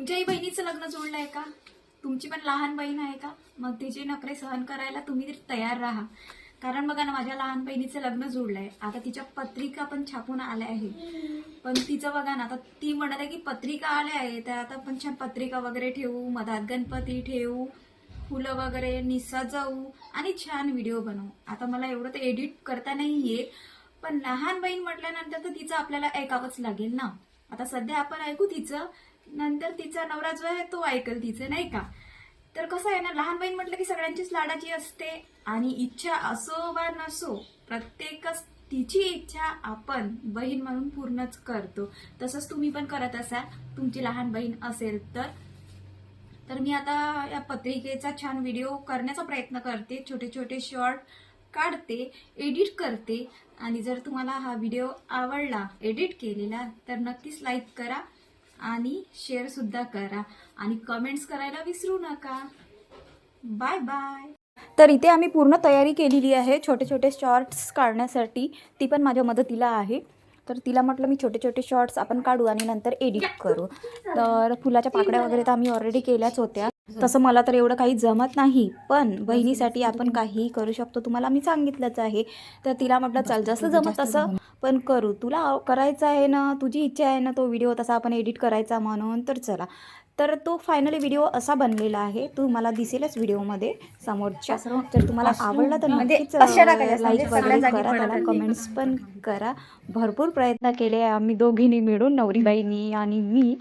तुमच्याही बहिणीचं लग्न जोडलंय का? तुमची पण लहान बहीण आहे का? मग तिचे नखरे सहन करायला तुम्ही तयार राहा. कारण बघा ना, माझ्या लहान बहिणीचं लग्न जोडलंय. आता तिच्या पत्रिका पण छापून आल्या आहे. पण तिचं बघा ना, आता ती म्हणत आहे की पत्रिका आल्या आहे तर आता पण छान पत्रिका वगैरे ठेवू, मधात गणपती ठेवू, फुलं वगैरे निसजवू आणि छान व्हिडिओ बनवू. आता मला एवढं तर एडिट करता नाही येत, पण लहान बहीण म्हटल्यानंतर तर तिचं आपल्याला ऐकावंच लागेल ना. आता सध्या आपण ऐकू तिचं, नंतर तिचा नवरा जो आहे तो ऐकेल तिचं, नाही का? तर कसं आहे ना, लहान बहीण म्हटलं की सगळ्यांचीच लाडाची असते आणि इच्छा असो वा नसो, प्रत्येकच तिची इच्छा आपण बहीण म्हणून पूर्णच करतो. तसंच तुम्ही पण करत असाल, तुमची लहान बहीण असेल तर मी आता या पत्रिकेचा छान व्हिडिओ करण्याचा प्रयत्न करते. छोटे छोटे शॉर्ट काढते, एडिट करते. आणि जर तुम्हाला हा व्हिडिओ आवडला एडिट केलेला तर नक्कीच लाईक करा आणि शेअर सुद्धा करा आणि कमेंट्स करायला विसरू नका. Bye bye. तर इथे आम्ही पूर्ण तयारी केलेली आहे छोटे छोटे शॉर्ट्स काढण्यासाठी. ती पण माझ्या मदतीला आहे. तर तिला म्हटलं मी छोटे छोटे शॉर्ट्स आपण काढू आणि नंतर एडिट करू. तर फुलाच्या पाकळ्या वगैरे तर आम्ही ऑलरेडी केल्याच होत्या. तसं मला तर एवढं काही जमत नाही, पण बहिणीसाठी आपण काहीही करू शकतो, तुम्हाला मी सांगितलंच आहे. तर तिला म्हटलं चल जसं जमत तसं पण करू, तुला करायचं आहे ना, तुझी इच्छा आहे ना तो व्हिडिओ तसा आपण एडिट करायचा म्हणून, तर चला. तर तो फायनली व्हिडिओ असा बनलेला आहे, तुम्हाला दिसेलच व्हिडिओमध्ये समोरच्या. जर तुम्हाला आवडला तर नक्कीच लाईक वगैरे करा, त्याला कमेंट्स पण करा. भरपूर प्रयत्न केले आम्ही दोघींनी मिळून, नवरी बाईनी आणि मी.